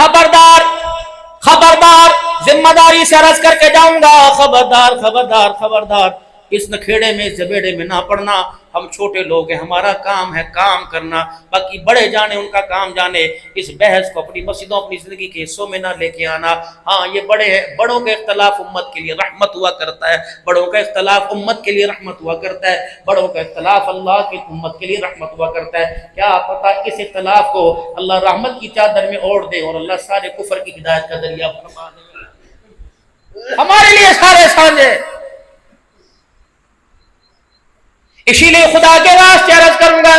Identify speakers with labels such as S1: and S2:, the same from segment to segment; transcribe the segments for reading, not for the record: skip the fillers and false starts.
S1: خبردار خبردار، ذمہ داری سے عرض کر کے جاؤں گا، خبردار خبردار خبردار، اس نکھیڑے میں اس جبیڑے میں نہ پڑنا۔ ہم چھوٹے لوگ ہیں، ہمارا کام ہے کام کرنا، باقی بڑے جانے ان کا کام جانے۔ اس بحث کو اپنی مسجدوں اپنی زندگی کے حصوں میں نہ لے کے آنا۔ ہاں یہ بڑے ہیں، بڑوں کا اختلاف امت کے لیے رحمت ہوا کرتا ہے، بڑوں کا اختلاف امت کے لیے رحمت ہوا کرتا ہے، بڑوں کا اختلاف اللہ کی امت کے لیے رحمت ہوا کرتا ہے۔ کیا پتہ اس اختلاف کو اللہ رحمت کی چادر میں اوڑھ دے اور اللہ سارے کفر کی ہدایت کا ذریعہ فرما دے۔ ہمارے لیے سارے سانجے۔ اسی لیے خدا کے واسطے عرض کروں گا،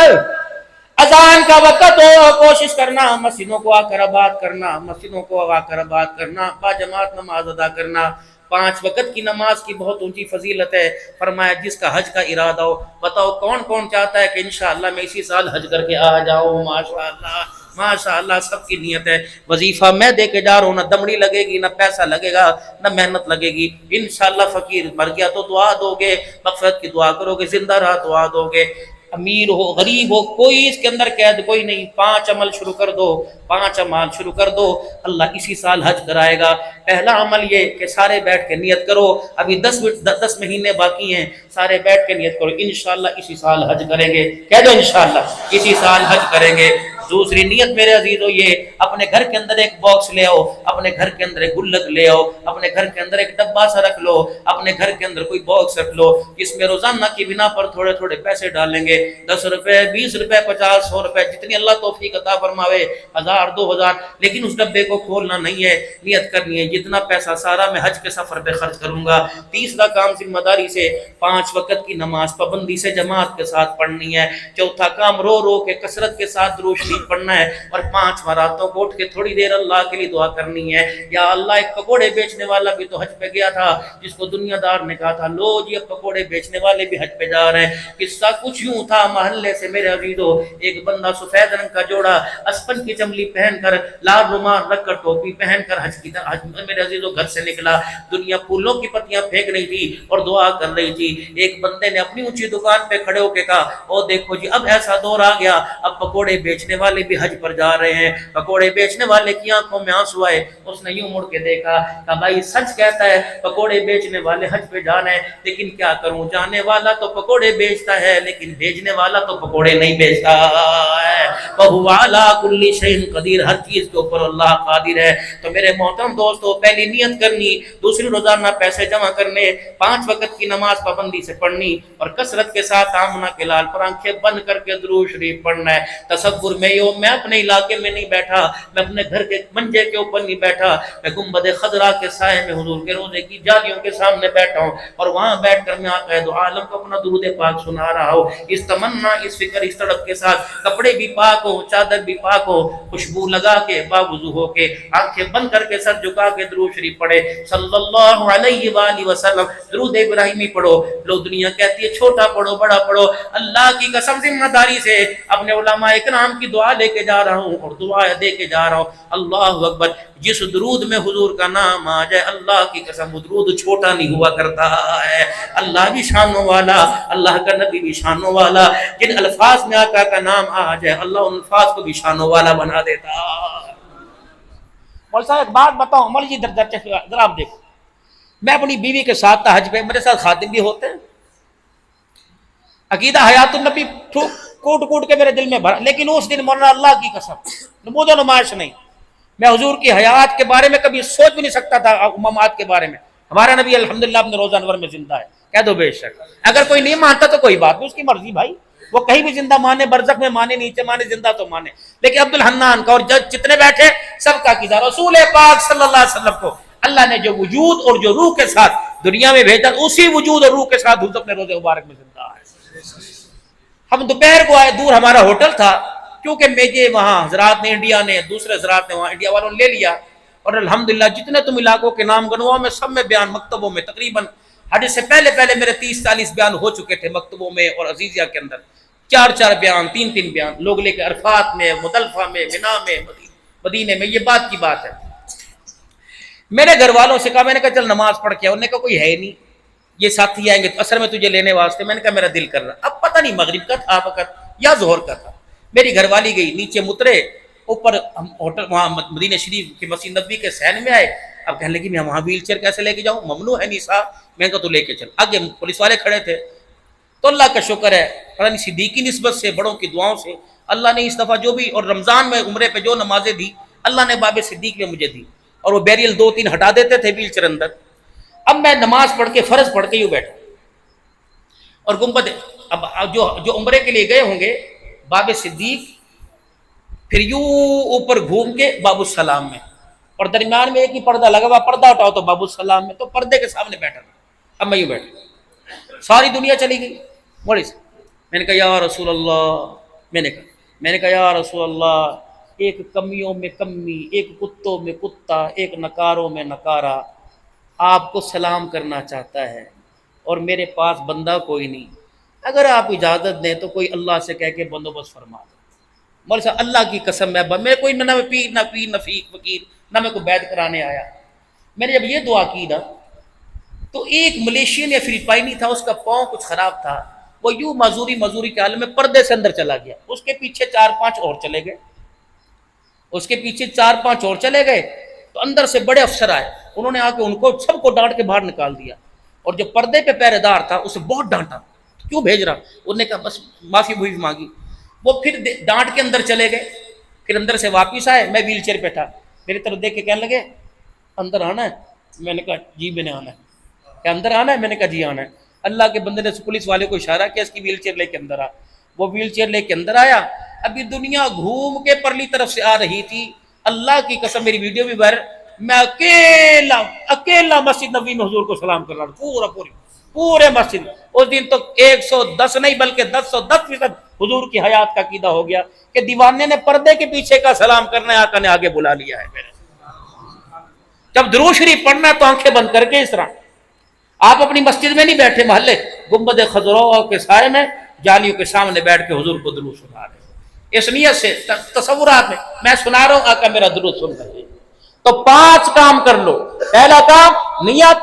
S1: اذان کا وقت ہو کوشش کرنا مسجدوں کو آ کر آباد کرنا، مسجدوں کو آ کر آباد کرنا، با جماعت نماز ادا کرنا۔ 5 وقت کی نماز کی بہت اونچی فضیلت ہے۔ فرمایا جس کا حج کا ارادہ ہو، بتاؤ کون کون چاہتا ہے کہ انشاءاللہ میں اسی سال حج کر کے آ جاؤں؟ ماشاءاللہ ماشاءاللہ، سب کی نیت ہے۔ وظیفہ میں دے کے جا رہا ہوں، نہ دمڑی لگے گی، نہ پیسہ لگے گا، نہ محنت لگے گی۔ انشاءاللہ فقیر مر گیا تو دعا دو گے، مغفرت کی دعا کرو گے، زندہ رہا دعا دو گے۔ امیر ہو غریب ہو کوئی اس کے اندر قید کوئی نہیں۔ 5 عمل شروع کر دو، 5 اعمال شروع کر دو، اللہ اسی سال حج کرائے گا۔ پہلا عمل یہ کہ سارے بیٹھ کے نیت کرو، ابھی 10 مہینے باقی ہیں، سارے بیٹھ کے نیت کرو انشاءاللہ اسی سال حج کریں گے۔ کہہ دو انشاءاللہ اسی سال حج کریں گے۔ دوسری نیت میرے عزیزو یہ، اپنے گھر کے اندر ایک باکس لے آؤ، اپنے گھر کے اندر ایک گلک لے آؤ، اپنے گھر کے اندر ایک ڈبہ سا رکھ لو، اپنے گھر کے اندر کوئی باکس رکھ لو جس میں روزانہ کی بنا پر تھوڑے تھوڑے پیسے ڈالیں گے، 10 روپے 20 روپے 50 100 روپے جتنی اللہ توفیق عطا فرماوے، 1000 2000، لیکن اس ڈبے کو کھولنا نہیں ہے، نیت کرنی ہے جتنا پیسہ سارا میں حج کے سفر پہ خرچ کروں گا۔ تیسرا کام ذمہ داری سے 5 وقت کی نماز پابندی سے جماعت کے ساتھ پڑھنی ہے۔ چوتھا کام رو رو کے کثرت کے ساتھ درود شریف پڑھنا ہے، اور 5 راتوں کو اٹھ کے تھوڑی دیر اللہ کے لیے دعا کرنی ہے، یا اللہ ایک پکوڑے بیچنے والا بھی تو حج پہ گیا تھا، جس کو دنیا دار نے کہا تھا لو جی اب پکوڑے بیچنے والے بھی حج پہ جا رہے ہیں۔ قصہ کچھ یوں تھا، محلے سے میرے عزیزو ایک بندہ سفید رنگ کا جوڑا اسپن کی چملی پہن کر لال رومال رکھ کر ٹوپی پہن کر حج میرے عزیزو گھر سے نکلا۔ دنیا پھولوں کی پتیاں پھینک رہی تھی اور دعا کر رہی تھی۔ ایک بندے نے اپنی اونچی دکان پہ کھڑے ہو کے کہا او دیکھو جی اب ایسا دور آ گیا، اب پکوڑے بیچنے والے بھی حج پر جا رہے ہیں۔ پکوڑے بیچنے والے کی آنکھوں میں آنسو آئے، اس نے یوں مڑ کے دیکھا، کہا بھائی سچ کہتا ہے پکوڑے بیچنے والے حج پہ جانا ہے، لیکن کیا کروں، جانے والا تو پکوڑے بیچتا ہے لیکن بھیجنے والا تو پکوڑے نہیں بیچتا ہے۔ وَهُوَ عَلَىٰ كُلِّ شَيْءٍ قدیر، ہر چیز کے اوپر اللہ قادر ہے۔ تو میرے محترم دوستو، پہلی نیت کرنی، دوسری روزانہ پیسے جمع کرنے، 5 وقت کی نماز پابندی سے پڑھنی، اور کثرت کے ساتھ آمنہ کے لال پر آنکھیں بند کر کے درود شریف پڑھنا ہے۔ تصور میں یہ میں اپنے علاقے میں نہیں بیٹھا، میں اپنے گھر کے منجے کے اوپر نہیں بیٹھا، میں گنبد خضرا کے سائے میں حضور کے روضے کی جالیوں کے سامنے بیٹھا ہوں، اور وہاں بیٹھ کر میں آقا دو عالم کو اپنا درود پاک سنا رہا ہوں، اس تمنا اس فکر اس تڑپ کے ساتھ، کپڑے بھی پاک ہو چادر بھی پاک ہو، خوشبو لگا کے باوضو ہو کے آنکھیں بند کر کے سر جھکا کے درود شریف پڑھے صلی اللہ علیہ وآلہ وسلم، درود ابراہیمی پڑھو۔ لوگ دنیا کہتی ہے چھوٹا پڑھو بڑا پڑھو، اللہ کی قسم ذمہ داری سے اپنے علماء اکرام کی دعا لے کے جا رہا ہوں اور دعا دے کے جا رہا ہوں۔ اللہ اکبر، جس درود میں حضور کا نام آ جائے اللہ کی قسم وہ درود چھوٹا نہیں ہوا کرتا ہے۔ اللہ بھی شانوں والا، اللہ کا نبی بھی شانوں والا، جن الفاظ میں آقا کا نام آ جائے اللہ ان الفاظ کو بھی شانوں والا بنا دیتا۔ مول صاحب ایک بات بتاؤں، مول جی ذرا آپ دیکھو، میں اپنی بیوی کے ساتھ تھا حج پہ، میرے ساتھ خادم بھی ہوتے ہیں، عقیدہ حیات النبی کوٹ کوٹ کے میرے دل میں بھرا، لیکن اس دن مولانا اللہ کی قسم نمود و نمائش نہیں، میں حضور کی حیات کے بارے میں کبھی سوچ بھی نہیں سکتا تھا، امامات کے بارے میں۔ ہمارا نبی الحمدللہ اپنے روزہ انور میں زندہ ہے، کہہ دو بے شک۔ اگر کوئی نہیں مانتا تو کوئی بات نہیں، اس کی مرضی بھائی، وہ کہیں بھی زندہ مانے، برزخ میں مانے، نیچے مانے، زندہ تو مانے، لیکن عبد الحنان کا اور جتنے بیٹھے سب کا عقیدہ رسول پاک صلی اللہ علیہ وسلم کو اللہ نے جو وجود اور جو روح کے ساتھ دنیا میں بھیجا، اسی وجود اور روح کے ساتھ حضور اپنے روزے مبارک میں زندہ ہے۔ ہم دوپہر کو آئے، دور ہمارا ہوٹل تھا، کیونکہ میجے وہاں حضرات نے انڈیا نے دوسرے حضرات نے وہاں انڈیا والوں نے لے لیا، اور الحمدللہ جتنے تم علاقوں کے نام گنواؤ میں سب میں بیان مکتبوں میں تقریباً حج سے پہلے میرے 30-40 بیان ہو چکے تھے مکتبوں میں اور عزیزیہ کے اندر، 4 بیان 3 بیان لوگ لے کے عرفات میں، مزدلفہ میں، منا میں، مدینے میں، یہ بات کی بات ہے۔ میرے گھر والوں سے کہا، میں نے کہا چل نماز پڑھ کے، انہوں نے کہا کوئی ہے ہی نہیں، یہ ساتھی آئیں گے تو اثر میں تجھے لینے واسطے۔ میں نے کہا میرا دل کر رہا، اب پتہ نہیں مغرب کا تھا وقت یا ظہر کا تھا، میری گھر والی گئی، نیچے مترے، اوپر ہم ہوٹل وہاں مدینہ شریف کی مسجد نبوی کے سین میں آئے. اب کہنے لگی میں وہاں ویل چیئر کیسے لے کے جاؤں, ممنوع ہے نساء. میں نے کہا تو لے کے چل. آگے پولیس والے کھڑے تھے. تو اللہ کا شکر ہے پتہ نہیں صدیقی نسبت سے بڑوں کی دعاؤں سے اللہ نے اس دفعہ جو بھی, اور رمضان میں عمرے پہ جو نمازیں دی اللہ نے باب صدیق میں مجھے دی, اور وہ بیریل 2-3 ہٹا دیتے تھے ویل چیئر اندر. اب میں نماز پڑھ کے فرض پڑھ کے یوں بیٹھا, اور گنبد اب جو عمرے کے لیے گئے ہوں گے باب صدیق, پھر یوں اوپر گھوم کے باب السلام میں, اور درمیان میں ایک ہی پردہ لگا ہوا, پردہ ہٹاؤ تو باب السلام میں, تو پردے کے سامنے بیٹھا تھا. اب میں یوں بیٹھا, ساری دنیا چلی گئی موڑی سے. میں نے کہا یا رسول اللہ, میں نے کہا یا رسول اللہ, ایک کمیوں میں کمی, ایک کتوں میں کتا, ایک نکاروں میں نکارا آپ کو سلام کرنا چاہتا ہے, اور میرے پاس بندہ کوئی نہیں, اگر آپ اجازت دیں تو کوئی اللہ سے کہہ کے بندوبست فرما دیں. مولوی صاحب اللہ کی قسم میں کوئی نہ پیر نہ فقیر, نہ میں کوئی بیعت کرانے آیا. میں نے جب یہ دعا کی نا تو ایک ملیشین یا فلپائنی تھا, اس کا پاؤں کچھ خراب تھا, وہ یوں معذوری کے عالم میں پردے سے اندر چلا گیا. اس کے پیچھے 4-5 اور چلے گئے, اس کے پیچھے 4-5 اور چلے گئے. تو اندر سے بڑے افسر آئے, انہوں نے آ کے ان کو سب کو ڈانٹ کے باہر نکال دیا, اور جو پردے پہ پہرے دار تھا اسے بہت ڈانٹا, کیوں بھیج رہا. انہوں نے کہا بس معافی مانگی. وہ پھر ڈانٹ کے اندر چلے گئے, پھر اندر سے واپس آئے. میں ویل چیئر پہ تھا, میری طرف دیکھ کے کہنے لگے اندر آنا ہے. میں نے کہا جی میں نے آنا ہے. کہ اندر آنا ہے؟ میں نے کہا جی آنا ہے. اللہ کے بندے نے پولیس والے کو اشارہ کیا اس کی ویل چیئر لے کے اندر آ. وہ ویل چیئر لے کے اندر آیا. ابھی دنیا گھوم کے پرلی طرف سے آ رہی تھی, اللہ کی قسم میری ویڈیو بھی بھر, میں اکیلا مسجد نبوی میں حضور کو سلام کر رہا تھا. پورے مسجد. اس دن تو 110 نہیں بلکہ 10% حضور کی حیات کا عقیدہ ہو گیا کہ دیوانے نے پردے کے پیچھے کا سلام کرنا ہے, آقا نے آگے بلا لیا ہے. میرے جب درود شریف پڑھنا تو آنکھیں بند کر کے اس طرح, آپ اپنی مسجد میں نہیں بیٹھے, محلے گنبد خضرا کے سائے میں جالیوں کے سامنے بیٹھ کے حضور کو درود سنا رہے. اس نیت سے تصورات میں سنا رہا ہوں, آقا میرا درود سن رہے. تو 5 کام کر لو. پہلا کام نیت,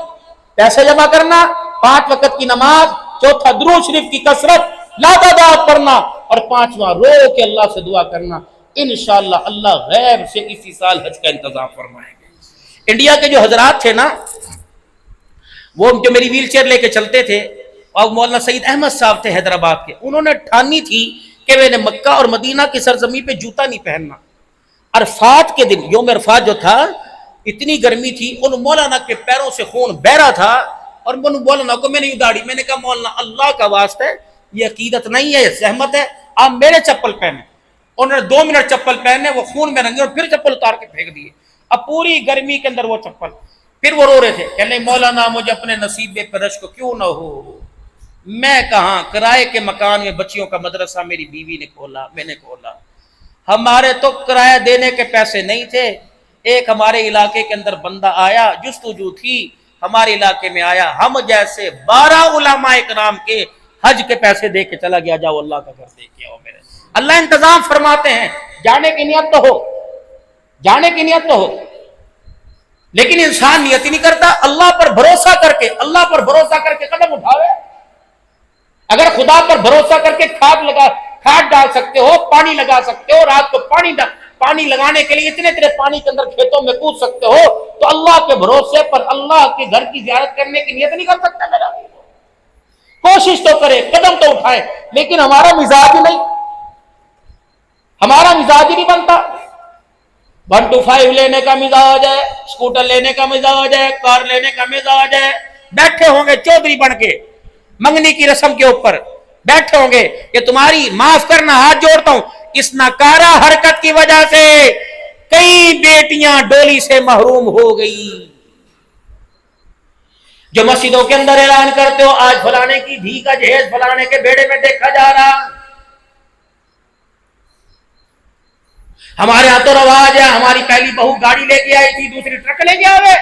S1: پیسے جمع کرنا, 5 وقت کی نماز, چوتھا درود شریف کی کثرت لاداداد پڑھنا, اور 5واں رو کے اللہ سے دعا کرنا. انشاءاللہ اللہ غیب سے اسی سال حج کا انتظام فرمائیں گے. انڈیا کے جو حضرات تھے نا, وہ جو میری ویل چیئر لے کے چلتے تھے, اور مولانا سعید احمد صاحب تھے حیدرآباد کے, انہوں نے ٹھانی تھی کہ میں نے مکہ اور مدینہ کی سرزمین پہ جوتا نہیں پہننا. عرفات کے دن, یوم عرفات جو تھا, اتنی گرمی تھی, ان مولانا کے پیروں سے خون بہ رہا تھا, اور مولانا کو میں نے اداڑی. میں نے کہا مولانا اللہ کا واسطہ ہے, یہ عقیدت نہیں ہے, یہ زحمت ہے, آپ میرے چپل پہنے. انہوں نے 2 منٹ چپل پہنے, وہ خون میں رنگے, اور پھر چپل اتار کے پھینک دیے. اب پوری گرمی کے اندر وہ چپل, پھر وہ رو رہے تھے, کہنے مولانا مجھے اپنے نصیب پہ رشک کیوں نہ ہو. میں کہاں, کرائے کے مکان میں بچیوں کا مدرسہ میری بیوی نے کھولا, میں نے کھولا. ہمارے تو کرایہ دینے کے پیسے نہیں تھے. ایک ہمارے علاقے کے اندر بندہ آیا, جستجو تھی, ہمارے علاقے میں آیا, ہم جیسے 12 علماء اکرام کے حج کے پیسے دے کے چلا گیا, جاؤ اللہ کا گھر دے کے آؤ. میرے اللہ انتظام فرماتے ہیں. جانے کی نیت تو ہو, جانے کی نیت تو ہو, لیکن انسان نیت ہی نہیں کرتا. اللہ پر بھروسہ کر کے, اللہ پر بھروسہ کر کے قدم اٹھاوے. اگر خدا پر بھروسہ کر کے کھاد ڈال سکتے ہو, پانی لگا سکتے ہو, رات کو پانی لگانے کے لیے اتنے پانی کے اندر کھیتوں میں کود سکتے ہو, تو اللہ کے بھروسے پر اللہ کے گھر کی زیارت کرنے کی نیت نہیں کر سکتا. میرا کوشش تو کرے, قدم تو اٹھائے, لیکن ہمارا مزاج ہی نہیں, ہمارا مزاج ہی نہیں بنتا. 125 لینے کا مزاج ہے, اسکوٹر لینے کا مزاج ہے, کار لینے کا مزاج ہے. بیٹھے ہوں گے چودھری بن کے, منگنی کی رسم کے اوپر بیٹھے ہوں گے کہ تمہاری معاف کرنا, ہاتھ جوڑتا ہوں, اس ناکارہ حرکت کی وجہ سے کئی بیٹیاں ڈولی سے محروم ہو گئی. جو مسجدوں کے اندر اعلان کرتے ہو آج فلانے کی دھی کا جہیز فلانے کے بیڑے میں دیکھا جا رہا, ہمارے ہاں تو رواج ہے, ہماری پہلی بہو گاڑی لے کے آئی تھی, دوسری ٹرک لے کے آوے.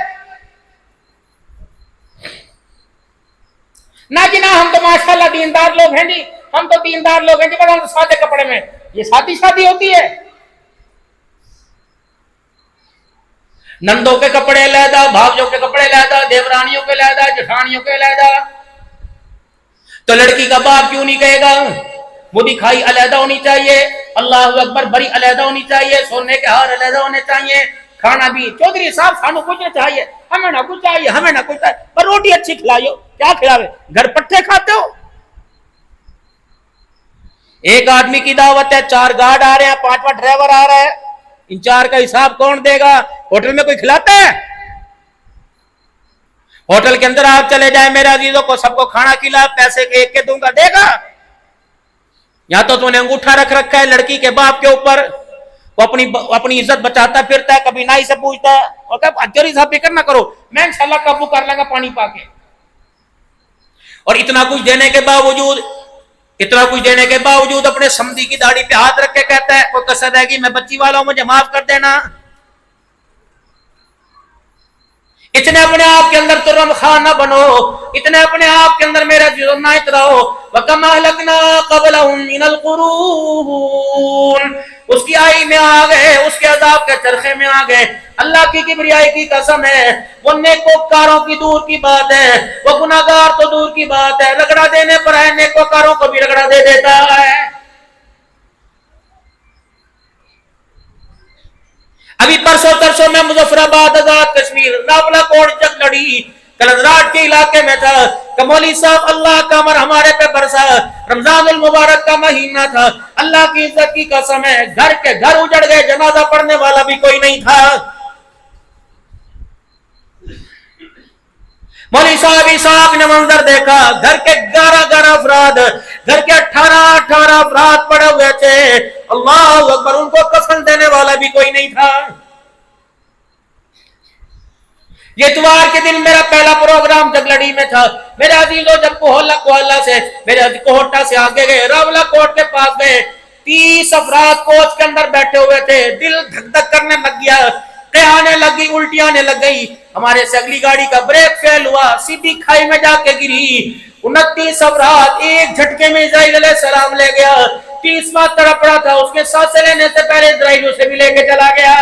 S1: نہ جی نہ, ہم تو ماشاءاللہ دیندار لوگ ہیں جی, ہم تو دیندار لوگ ہیں جی, بس ہم سادے کپڑے میں. یہ شادی ہوتی ہے. نندوں کے کپڑے علیحدہ, بھاوجوں کے کپڑے علیحدہ, دیورانیوں کے علیحدہ, جٹھانیوں کے علیحدہ. تو لڑکی کا باپ کیوں نہیں کہے گا وہ دکھائی علیحدہ ہونی چاہیے, اللہ اکبر بڑی علیحدہ ہونی چاہیے، سونے کے ہار علیحدہ ہونے چاہیے، کھانا بھی چودھری صاحب سانو کچھ نہ چاہیے، ہمیں نہ کچھ چاہیے، ہمیں نہ کچھ چاہیے، پر روٹی اچھی کھلائیو، کیا کھلاوے؟ گھر پٹھے کھاتے ہو؟ ایک آدمی کی دعوت ہے، 4 گارڈ آ رہے ہیں، 5واں ڈرائیور آ رہا ہے، ان 4 کا حساب کون دے گا؟ ہوٹل میں کوئی کھلاتا ہے؟ ہوٹل کے اندر آپ چلے جائیں میرے عزیزوں کو، سب کو کھانا کھلا، پیسے ایک کے دوں گا، دے گا؟ یا تو نے انگوٹھا رکھ رکھا ہے لڑکی کے باپ کے اوپر، وہ اپنی عزت بچاتا پھرتا ہے، کبھی نائی سے پوچھتا ہے اور کہا اجری صاحب فکر نہ کرو میں انشاءاللہ قابو کر لوں گا پانی پا کے. اور اتنا کچھ دینے کے باوجود اپنے سمدھی کی داڑھی پہ ہاتھ رکھ کے کہتا ہے کوئی کسر رہے گی میں بچی والا ہوں مجھے معاف کر دینا. اتنے اپنے آپ کے اندر ترم خان نہ بنو، اتنے اپنے آپ کے اندر میرا جرم نہ اتراؤ. وَكَمَا أَهْلَكْنَا قَبْلَهُم مِّنَ الْقُرُونِ، اس کی آئی میں آ گئے، اس کے عذاب کے چرخے میں آ گئے. اللہ کی کبریائی کی قسم ہے، وہ نیکوکاروں کی دور کی بات ہے، وہ گناہگار تو دور کی بات ہے، رگڑا دینے پر ہے نیکوکاروں کو بھی رگڑا دے دیتا ہے. ابھی پرسوں ترسوں میں مظفر آباد آزاد کشمیر راولا کوٹ جگ لڑی کلندراٹ کے علاقے میں تھا کہ مولوی صاحب اللہ کا امر ہمارے پہ برسا، رمضان المبارک کا مہینہ تھا، اللہ کی عزت کی قسم ہے گھر کے گھر اجڑ گئے، جنازہ پڑھنے والا بھی کوئی نہیں تھا. مولوی صاحب اسحاق نے منظر دیکھا، گھر کے 11 افراد، گھر کے 18 افراد پڑے ہوئے تھے. اللہ اکبر، ان کو کفن دینے والا بھی کوئی نہیں تھا. یہ اتوار کے دن میرا پہلا پروگرام جگلڑی میں تھا. میرے عزیزوں جب کوہلا سے میرے کوہٹا سے آگے گئے، راولا کوٹ کے پاس گئے، 30 افراد کوچ کے اندر بیٹھے ہوئے تھے. دل دھک دھک کرنے لگ گیا، آنے لگی، الٹی آنے لگ گئی. ہمارے سے اگلی گاڑی کا بریک فیل ہوا، سیدھی کھائی میں جا کے گری. 29 افراد ایک جھٹکے میں اسرائیل علیہ السلام لے گیا. 30واں تڑپڑا تھا، اس کے سانسیں لینے سے پہلے اسرائیل اسے بھی لے کے چلا گیا.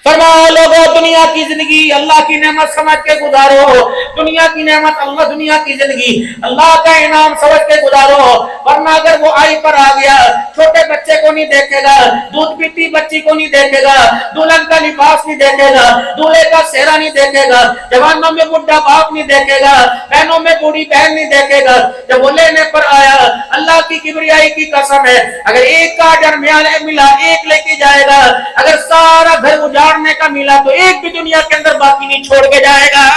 S1: فرماؤ لوگوں، دنیا کی زندگی اللہ کی نعمت سمجھ کے گزارو، دنیا کی نعمت اللہ، دنیا کی زندگی اللہ کا انعام سمجھ کے گزارو. ورنہ اگر وہ آئی پر آ گیا، چھوٹے بچے کو نہیں دیکھے گا، دودھ پیتی بچی کو نہیں دیکھے گا، دلہن کا لباس نہیں دیکھے گا، دولہے کا سہرا نہیں دیکھے گا، جوانوں میں بڈھا باپ نہیں دیکھے گا، بہنوں میں بوڑھی بہن نہیں دیکھے گا. جب وہ لینے پر آیا، اللہ کی کبریائی کی قسم ہے اگر ایک کا درمیان ملا ایک لے کے جائے گا، اگر سارا گھر اجاڑنے کا ملا تو ایک بھی دنیا کے اندر باقی نہیں چھوڑ کے جائے گا.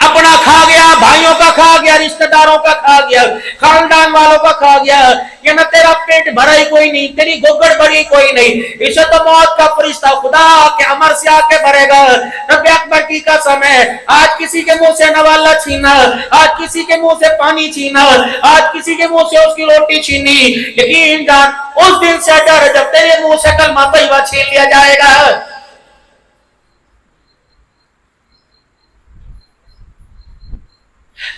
S1: اپنا کھا گیا، بھائیوں کا کھا گیا، رشتہ داروں کا کھا گیا، خاندان والوں کا کھا گیا. یہ نہ تیرا پیٹ بھرا ہی کوئی نہیں، تیری گھگڑ بھری کوئی نہیں، اسے تو موت کا فرشتہ خدا کے امر سے آ کے بھرے گا. رب اکبر کی قسم ہے، آج کسی کے منہ سے نوالا چھینا، آج کسی کے منہ سے پانی چھینا، آج کسی کے منہ سے اس کی روٹی چھینی، لیکن جان اس دن سے ڈر جب تیرے منہ سے کلمہ طیبہ چھین لیا جائے گا.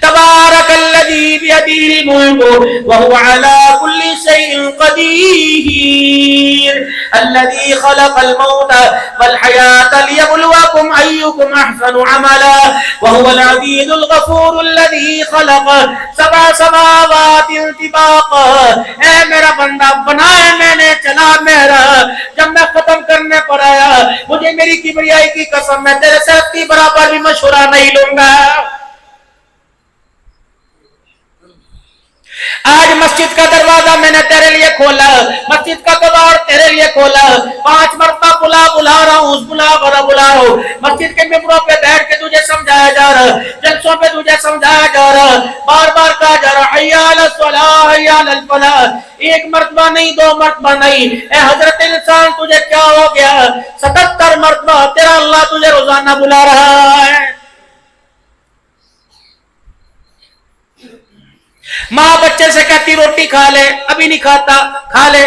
S1: تبارک الذی بیدہ الملک وہو علی کل شیء قدیر الذی خلق الموت والحیاۃ لیبلوکم ایکم احسن عملا وہو العزیز الغفور الذی خلق 7 سماوات طباقا. اے میرا بندہ بنایا میں نے، چلا میرا. جب میں ختم کرنے پر آیا، مجھے میری کبریائی کی قسم میں تیرے سے اتی برابر بھی مشورہ نہیں لوں گا. آج مسجد کا دروازہ میں نے تیرے لیے کھولا، مسجد کا کباڑ تیرے لیے کھولا. 5 مرتبہ بلا رہا ہوں، بلا رہا ہوں. مسجد کے ممبروں پہ بیٹھ کے تجھے سمجھایا جا رہا، جلسوں پہ تجھے سمجھایا جا رہا، بار بار کہا جا رہا حی علی الصلاۃ حی علی الفلاح. 1 مرتبہ نہیں، 2 مرتبہ نہیں. اے حضرت انسان تجھے کیا ہو گیا؟ 77 مرتبہ تیرا اللہ تجھے روزانہ بلا رہا ہے. ماں بچے سے کہتی روٹی کھا لے، ابھی نہیں کھاتا، کھا لے.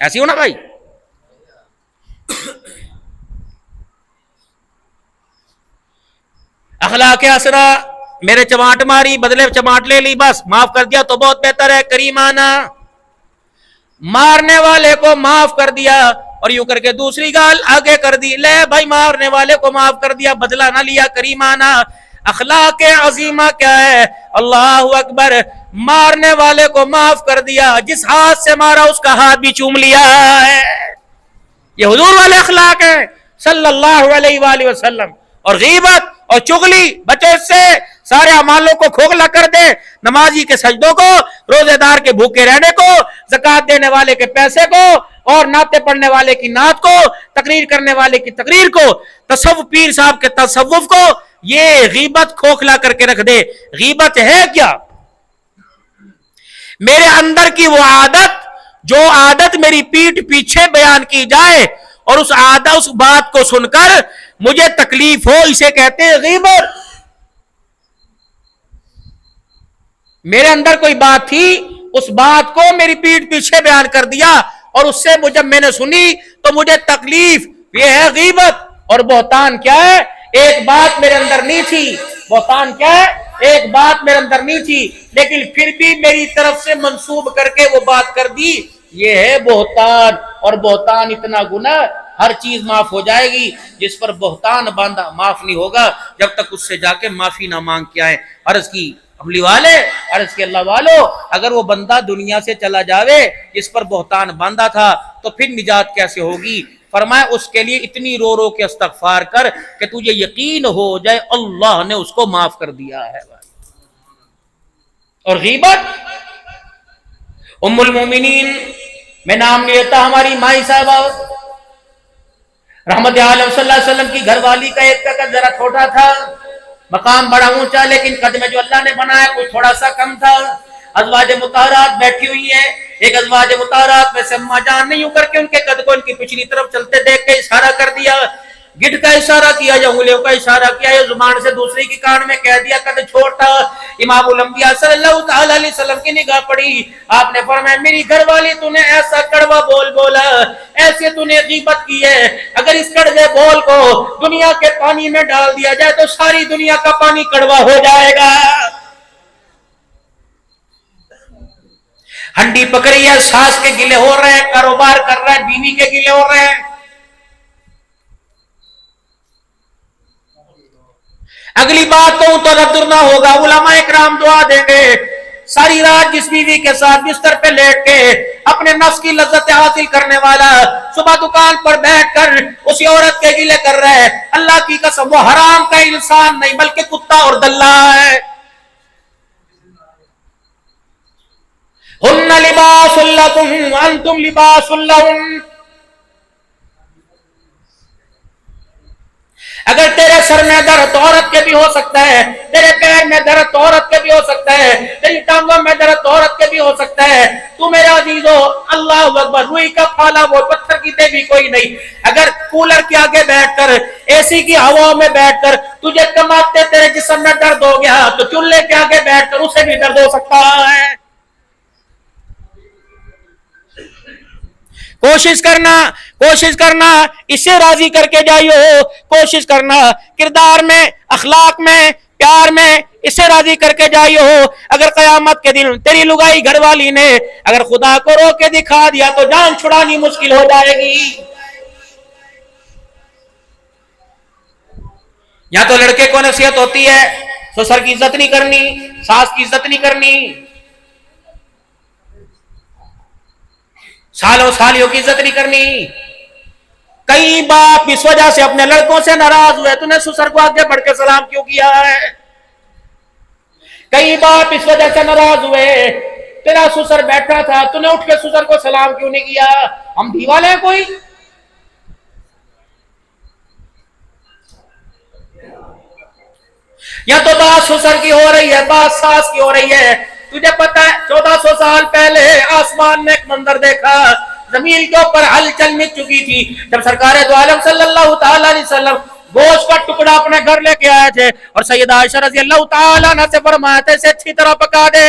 S1: ایسی ہو نا بھائی. اخلاق اسرا، میرے چماٹ ماری بدلے چماٹ لے لی، بس معاف کر دیا تو بہت بہتر ہے. کریمانہ، مارنے والے کو معاف کر دیا اور یوں کر کے دوسری گال آگے کر دی، لے بھائی مارنے والے کو معاف کر دیا، بدلہ نہ لیا. کریمانہ اخلاق عظیمہ کیا ہے؟ اللہ اکبر، مارنے والے کو معاف کر دیا، جس ہاتھ سے مارا اس کا ہاتھ بھی چوم لیا ہے. یہ حضور والے اخلاق ہیں صلی اللہ علیہ وآلہ وسلم. اور غیبت اور چغلی بچوں سے، سارے اعمالوں کو کھوکھلا کر دے، نمازی کے سجدوں کو، روزے دار کے بھوکے رہنے کو، زکات دینے والے کے پیسے کو، اور نعتیں پڑھنے والے کی نعت کو، تقریر کرنے والے کی تقریر کو، تصوف پیر صاحب کے تصوف کو، یہ غیبت کھوکھلا کر کے رکھ دے. غیبت ہے کیا؟ میرے اندر کی وہ عادت، جو عادت میری پیٹھ پیچھے بیان کی جائے اور اس عادت، اس بات کو سن کر مجھے تکلیف ہو، اسے کہتے ہیں غیبت. میرے اندر کوئی بات تھی، اس بات کو میری پیٹھ پیچھے بیان کر دیا اور اس سے جب میں نے سنی تو مجھے تکلیف، یہ ہے غیبت. اور بہتان کیا ہے؟ ایک بات میرے اندر نہیں تھی. بہتان کیا ہے؟ ایک بات میرے اندر نہیں تھی لیکن پھر بھی میری طرف سے منسوب کر کے وہ بات کر دی، یہ ہے بہتان. اور بہتان اتنا گناہ، ہر چیز معاف ہو جائے گی، جس پر بہتان باندھا معاف نہیں ہوگا جب تک اس سے جا کے معافی نہ مانگ کے آئے. عرض کی عملی والے، عرض کے اللہ والو، اگر وہ بندہ دنیا سے چلا جاوے جس پر بہتان باندھا تھا تو پھر نجات کیسے ہوگی؟ فرمایا اس کے لیے اتنی رو رو کے استغفار کر کہ تجھے یقین ہو جائے اللہ نے اس کو معاف کر دیا ہے. اور غیبت، ام المومنین، میں نام نہیں لیتا، ہماری مائی صاحبہ رحمت عالم صلی اللہ علیہ وسلم کی گھر والی کا ایک قد ذرا چھوٹا تھا، مقام بڑا اونچا، لیکن قد میں جو اللہ نے بنایا کچھ تھوڑا سا کم تھا. ازواج مطہرات بیٹھی ہوئی ہیں، ایک ازواج مطہرات میں سے اما جان نے یوں کر کے ان کے قد کو ان کی پچھلی طرف چلتے دیکھ کے اشارہ کر دیا، گٹ کا اشارہ کیا یا انگلیوں کا اشارہ کیا یا زبان سے دوسری کی کان میں کہہ دیا قد چھوٹا. امام الانبیاء صلی اللہ تعالی علیہ وسلم کی نگاہ پڑی، آپ نے فرمایا میری گھر والی تو نے ایسا کڑوا بول بولا، ایسے تو نے غیبت کی ہے، اگر اس کڑوے بول کو دنیا کے پانی میں ڈال دیا جائے تو ساری دنیا کا پانی کڑوا ہو جائے گا. ہنڈی پکڑی ہے، ساس کے گلے ہو رہے ہیں، کاروبار کر رہا ہے، بیوی کے گلے ہو رہے ہیں. اگلی بات تو تردد نہ ہوگا، علماء اکرام دعا دیں گے. ساری رات جس بیوی کے ساتھ بستر پہ لیٹ کے اپنے نفس کی لذت حاصل کرنے والا صبح دکان پر بیٹھ کر اسی عورت کے گلے کر رہا ہے، اللہ کی قسم وہ حرام کا انسان نہیں بلکہ کتا اور دلہ ہے. ہن لباس لکم وانتم لباس لہن. اگر تیرے سر میں درد عورت کے بھی ہو سکتا ہے، تیرے پیر میں درد عورت کے بھی ہو سکتا ہے، تیری ٹانگوں میں درد عورت کے بھی ہو سکتا ہے، تو میرا عزیزو اللہ اکبر، روئی کا پھالا وہ پتھر کی دے بھی کوئی نہیں. اگر کولر کے آگے بیٹھ کر، اے سی کی ہوا میں بیٹھ کر تجھے کماتے تیرے جسم میں درد ہو گیا تو چولہے کے آگے بیٹھ کر اسے بھی درد ہو سکتا ہے. کوشش کرنا اسے راضی کر کے جائیو، کوشش کرنا کردار میں، اخلاق میں، پیار میں اسے راضی کر کے جائیو. اگر قیامت کے دن تیری لگائی گھر والی نے اگر خدا کو رو کے دکھا دیا تو جان چھڑانی مشکل ہو جائے گی. یا تو لڑکے کو نصیحت ہوتی ہے سسر کی عزت نہیں کرنی، ساس کی عزت نہیں کرنی، سالوں سالیوں کی عزت نہیں کرنی. کئی باپ اس وجہ سے اپنے لڑکوں سے ناراض ہوئے، تو نے سسر کو آگے بڑھ کے سلام کیوں کیا ہے؟ کئی باپ اس وجہ سے ناراض ہوئے، تیرا سسر بیٹھا تھا تو نے اٹھ کے سسر کو سلام کیوں نہیں کیا؟ ہم دیوالے ہیں کوئی؟ یا تو بات سسر کی ہو رہی ہے، بات ساس کی ہو رہی ہے. تجھے پتا ہے 1400 سال پہلے آسمان میں ایک منظر دیکھا، زمین کے اوپر ہلچل مچ چکی تھی. جب سرکار دو عالم صلی اللہ تعالی علیہ وسلم گوشت کا ٹکڑا اپنے گھر لے کے آئے تھے اور سیدہ عائشہ رضی اللہ تعالی عنہ سے فرمایا تھا اسے اچھی طرح پکا دے.